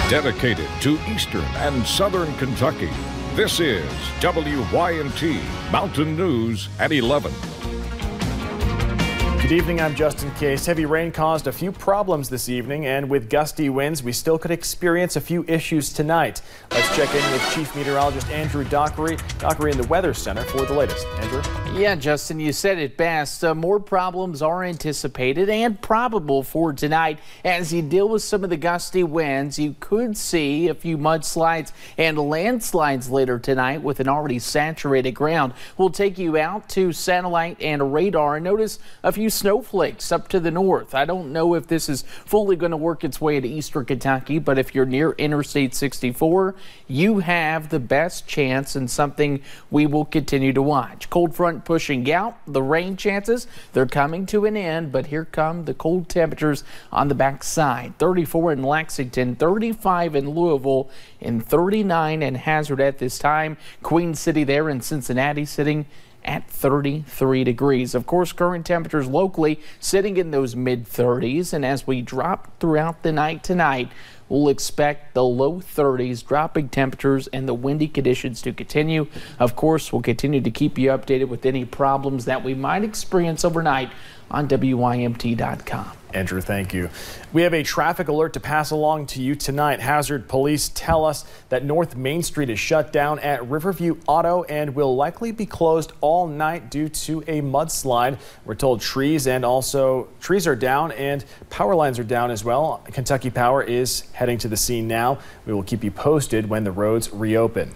Dedicated to Eastern and Southern Kentucky, this is WYNT Mountain News at 11. Good evening, I'm Justin Case. Heavy rain caused a few problems this evening, and with gusty winds, we still could experience a few issues tonight. Let's check in with Chief Meteorologist Andrew Dockery in the Weather Center for the latest. Andrew? Yeah, Justin, you said it best. More problems are anticipated and probable for tonight. As you deal with some of the gusty winds, you could see a few mudslides and landslides later tonight with an already saturated ground. We'll take you out to satellite and radar and notice a few snowflakes up to the north. I don't know if this is fully going to work its way into eastern Kentucky, but if you're near Interstate 64, you have the best chance and something we will continue to watch. Cold front pushing out, the rain chances, they're coming to an end, but here come the cold temperatures on the backside. 34 in Lexington, 35 in Louisville, and 39 in Hazard at this time. Queen City there in Cincinnati sitting at 33 degrees. Of course, current temperatures locally sitting in those mid-30s, and as we drop throughout the night tonight, we'll expect the low 30s, dropping temperatures and the windy conditions to continue. Of course, we'll continue to keep you updated with any problems that we might experience overnight on WYMT.com. Andrew, thank you. We have a traffic alert to pass along to you tonight. Hazard police tell us that North Main Street is shut down at Riverview Auto and will likely be closed all night due to a mudslide. We're told trees are down and power lines are down as well. Kentucky Power is heading to the scene now. We will keep you posted when the roads reopen.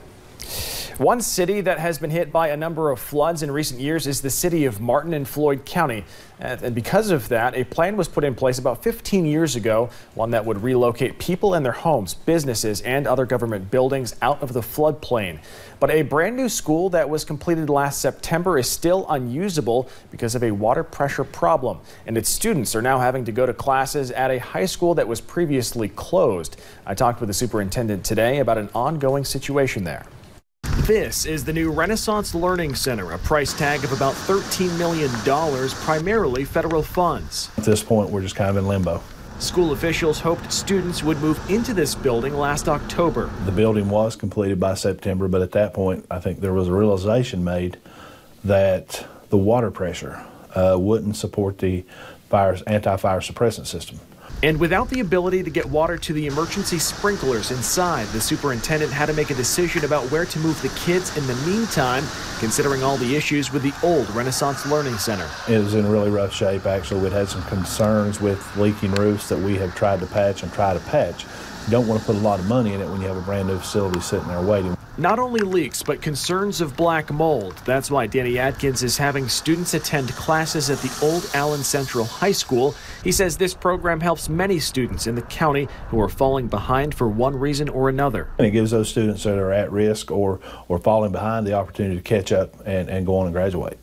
One city that has been hit by a number of floods in recent years is the city of Martin in Floyd County. And because of that, a plan was put in place about 15 years ago, one that would relocate people and their homes, businesses, and other government buildings out of the floodplain. But a brand new school that was completed last September is still unusable because of a water pressure problem. And its students are now having to go to classes at a high school that was previously closed. I talked with the superintendent today about an ongoing situation there. This is the new Renaissance Learning Center, a price tag of about $13 million, primarily federal funds. At this point, we're just kind of in limbo. School officials hoped students would move into this building last October. The building was completed by September, but at that point, I think there was a realization made that the water pressure wouldn't support the anti-fire suppressant system. And without the ability to get water to the emergency sprinklers inside, the superintendent had to make a decision about where to move the kids in the meantime, considering all the issues with the old Renaissance Learning Center. It was in really rough shape. Actually, we'd had some concerns with leaking roofs that we have tried to patch and try to patch. You don't want to put a lot of money in it when you have a brand new facility sitting there waiting. Not only leaks, but concerns of black mold. That's why Danny Atkins is having students attend classes at the old Allen Central High School. He says this program helps many students in the county who are falling behind for one reason or another. And it gives those students that are at risk or falling behind the opportunity to catch up and go on and graduate.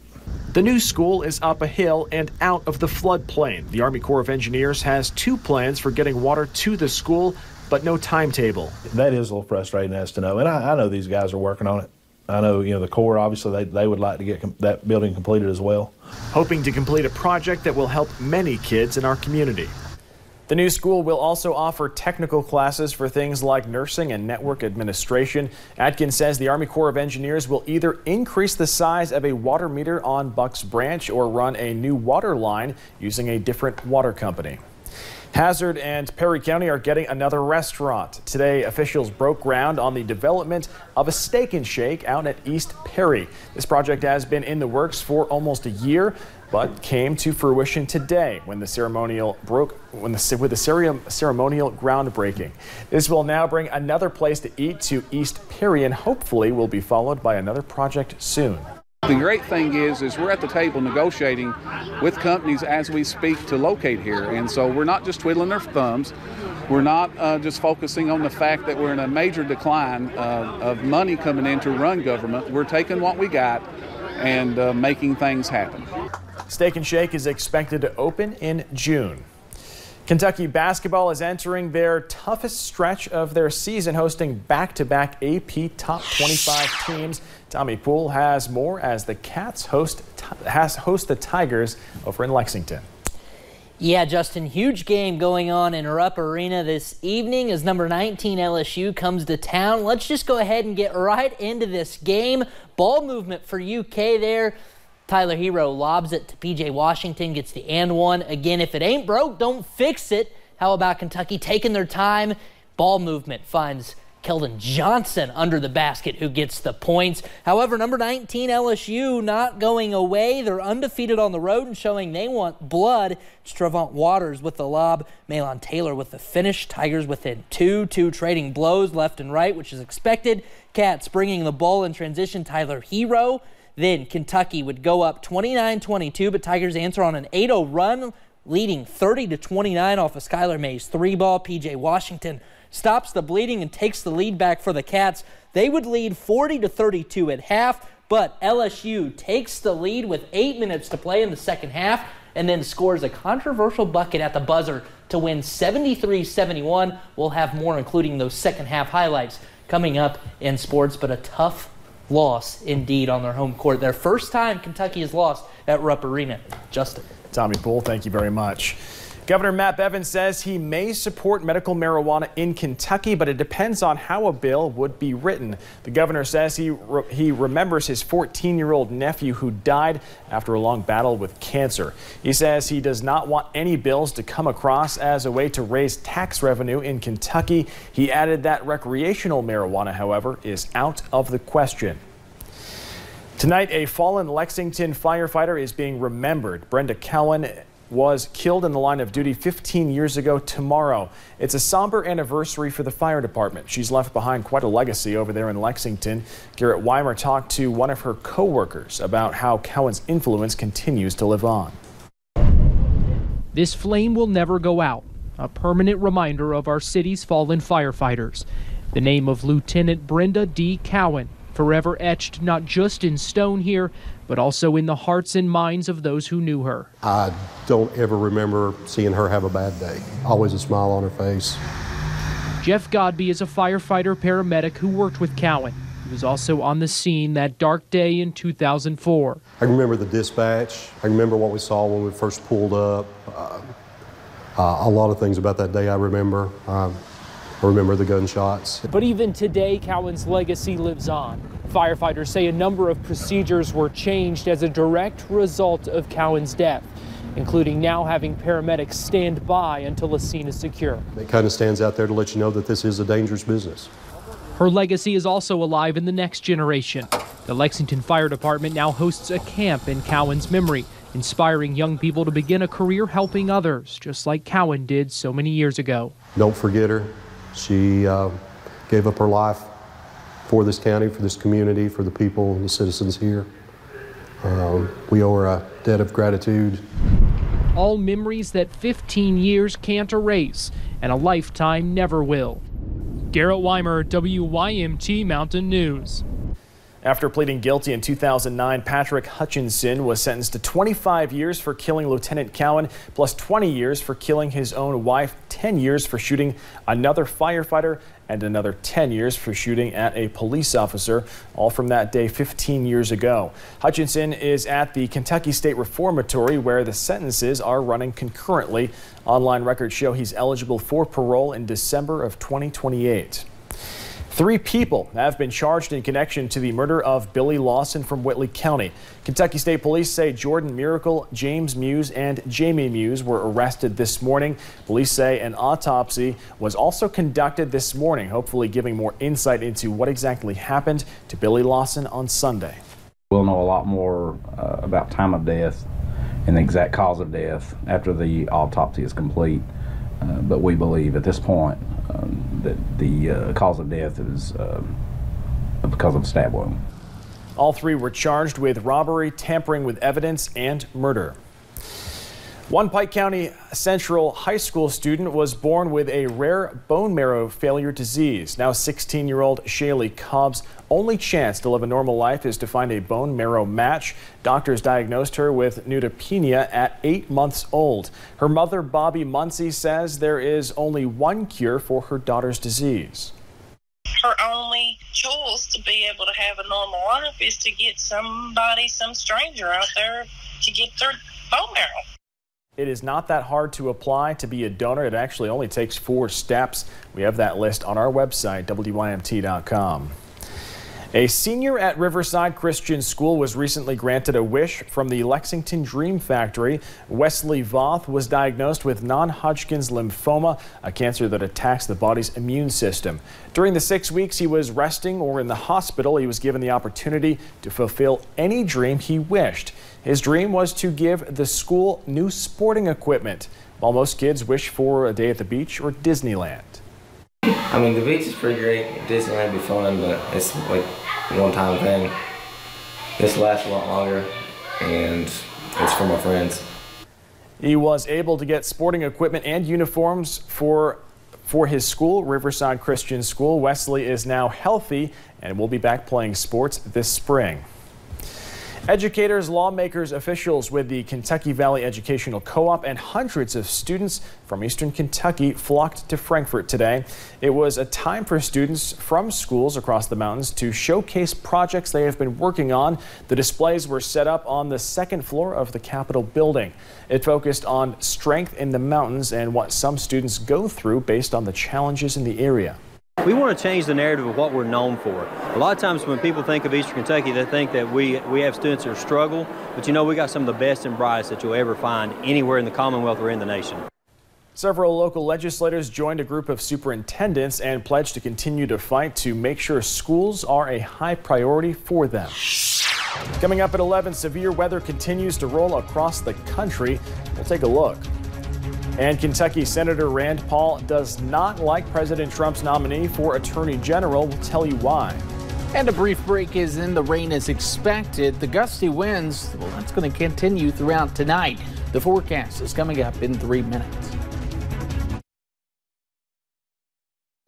The new school is up a hill and out of the floodplain. The Army Corps of Engineers has two plans for getting water to the school, but no timetable. That is a little frustrating as to know, and I know these guys are working on it. I know, the Corps, obviously, they would like to get that building completed as well. Hoping to complete a project that will help many kids in our community. The new school will also offer technical classes for things like nursing and network administration. Atkins says the Army Corps of Engineers will either increase the size of a water meter on Bucks Branch or run a new water line using a different water company. Hazard and Perry County are getting another restaurant. Today, officials broke ground on the development of a Steak and Shake out at East Perry. This project has been in the works for almost a year, but came to fruition today when the ceremonial ceremonial groundbreaking. This will now bring another place to eat to East Perry and hopefully will be followed by another project soon. The great thing is we're at the table negotiating with companies as we speak to locate here, and so we're not just twiddling our thumbs. We're not just focusing on the fact that we're in a major decline of money coming in to run government. We're taking what we got and making things happen. Steak and Shake is expected to open in June. Kentucky basketball is entering their toughest stretch of their season, hosting back-to-back AP Top 25 teams. Tommy Poole has more as the Cats host the Tigers over in Lexington. Yeah, Justin, huge game going on in Rupp Arena this evening as number 19 LSU comes to town. Let's just go ahead and get right into this game. Ball movement for UK there. Tyler Hero lobs it to PJ Washington, gets the and one. Again, if it ain't broke, don't fix it. How about Kentucky taking their time? Ball movement finds Keldon Johnson under the basket, who gets the points. However, number 19 LSU not going away. They're undefeated on the road and showing they want blood. It's Trevont Waters with the lob. Malon Taylor with the finish. Tigers within two trading blows left and right, which is expected. Cats bringing the ball in transition. Tyler Hero. Then Kentucky would go up 29-22, but Tigers answer on an 8-0 run, leading 30-29 off of Skylar May's 3-ball. PJ Washington stops the bleeding and takes the lead back for the Cats. They would lead 40-32 at half, but LSU takes the lead with 8 minutes to play in the second half and then scores a controversial bucket at the buzzer to win 73-71. We'll have more, including those second half highlights, coming up in sports, but a tough loss indeed on their home court. Their first time Kentucky has lost at Rupp Arena. Justin. Tommy Poole, thank you very much. Governor Matt Bevin says he may support medical marijuana in Kentucky, but it depends on how a bill would be written. The governor says he remembers his 14-year-old nephew who died after a long battle with cancer. He says he does not want any bills to come across as a way to raise tax revenue in Kentucky. He added that recreational marijuana, however, is out of the question. Tonight, a fallen Lexington firefighter is being remembered. Brenda Cowan was killed in the line of duty 15 years ago tomorrow. It's a somber anniversary for the fire department. She's left behind quite a legacy over there in Lexington. Garrett Weimer talked to one of her co-workers about how Cowan's influence continues to live on. This flame will never go out, a permanent reminder of our city's fallen firefighters. The name of Lieutenant Brenda D. Cowan, forever etched not just in stone here, but also in the hearts and minds of those who knew her. I don't ever remember seeing her have a bad day. Always a smile on her face. Jeff Godby is a firefighter paramedic who worked with Cowan. He was also on the scene that dark day in 2004. I remember the dispatch. I remember what we saw when we first pulled up. A lot of things about that day I remember. I remember the gunshots. But even today, Cowan's legacy lives on. Firefighters say a number of procedures were changed as a direct result of Cowan's death, including now having paramedics stand by until a scene is secure. It kind of stands out there to let you know that this is a dangerous business. Her legacy is also alive in the next generation. The Lexington Fire Department now hosts a camp in Cowan's memory, inspiring young people to begin a career helping others, just like Cowan did so many years ago. Don't forget her. She gave up her life for this county, for this community, for the people and the citizens here. We owe her a debt of gratitude. All memories that 15 years can't erase and a lifetime never will. Garrett Weimer, WYMT Mountain News. After pleading guilty in 2009, Patrick Hutchinson was sentenced to 25 years for killing Lieutenant Cowan, plus 20 years for killing his own wife, 10 years for shooting another firefighter, and another 10 years for shooting at a police officer, all from that day 15 years ago. Hutchinson is at the Kentucky State Reformatory, where the sentences are running concurrently. Online records show he's eligible for parole in December of 2028. 3 people have been charged in connection to the murder of Billy Lawson from Whitley County. Kentucky State Police say Jordan Miracle, James Muse, and Jamie Muse were arrested this morning. Police say an autopsy was also conducted this morning, hopefully giving more insight into what exactly happened to Billy Lawson on Sunday. We'll know a lot more about time of death and the exact cause of death after the autopsy is complete. But we believe at this point that the cause of death is because of a stab wound. All 3 were charged with robbery, tampering with evidence, and murder. One Pike County Central High School student was born with a rare bone marrow failure disease. Now 16-year-old Shaylee Cobb's only chance to live a normal life is to find a bone marrow match. Doctors diagnosed her with neutropenia at 8 months old. Her mother, Bobby Muncie, says there is only one cure for her daughter's disease. Her only choice to be able to have a normal life is to get somebody, some stranger out there to get their bone marrow. It is not that hard to apply to be a donor. It actually only takes 4 steps. We have that list on our website, WYMT.com. A senior at Riverside Christian School was recently granted a wish from the Lexington Dream Factory. Wesley Voth was diagnosed with non-Hodgkin's lymphoma, a cancer that attacks the body's immune system. During the 6 weeks he was resting or in the hospital, he was given the opportunity to fulfill any dream he wished. His dream was to give the school new sporting equipment, while most kids wish for a day at the beach or Disneyland. I mean, the beach is pretty great. Disneyland would be fun, but it's like a one-time thing. This lasts a lot longer, and it's for my friends. He was able to get sporting equipment and uniforms for his school, Riverside Christian School. Wesley is now healthy and will be back playing sports this spring. Educators, lawmakers, officials with the Kentucky Valley Educational Co-op and hundreds of students from Eastern Kentucky flocked to Frankfort today. It was a time for students from schools across the mountains to showcase projects they have been working on. The displays were set up on the 2nd floor of the Capitol building. It focused on strength in the mountains and what some students go through based on the challenges in the area. We want to change the narrative of what we're known for. A lot of times when people think of Eastern Kentucky, they think that we have students that struggle, but you know, we got some of the best and brightest that you'll ever find anywhere in the Commonwealth or in the nation. Several local legislators joined a group of superintendents and pledged to continue to fight to make sure schools are a high priority for them. Coming up at 11, severe weather continues to roll across the country. We'll take a look. And Kentucky Senator Rand Paul does not like President Trump's nominee for Attorney General. We'll tell you why. And a brief break is in. The rain is expected. The gusty winds, well, that's going to continue throughout tonight. The forecast is coming up in 3 minutes.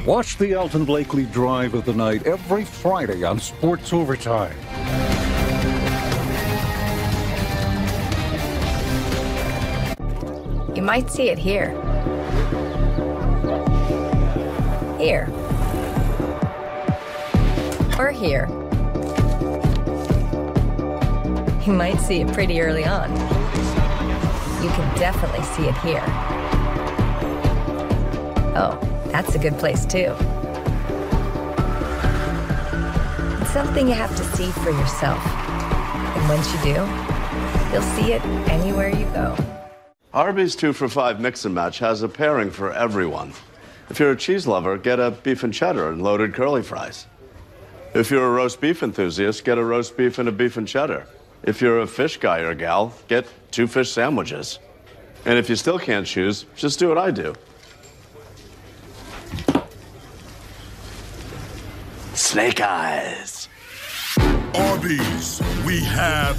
Watch the Elton Blakely Drive of the Night every Friday on Sports Overtime. You might see it here. Here. Or here. You might see it pretty early on. You can definitely see it here. Oh, that's a good place too. It's something you have to see for yourself. And once you do, you'll see it anywhere you go. Arby's 2 for $5 Mix and Match has a pairing for everyone. If you're a cheese lover, get a beef and cheddar and loaded curly fries. If you're a roast beef enthusiast, get a roast beef and a beef and cheddar. If you're a fish guy or gal, get 2 fish sandwiches. And if you still can't choose, just do what I do. Snake eyes. Arby's, we have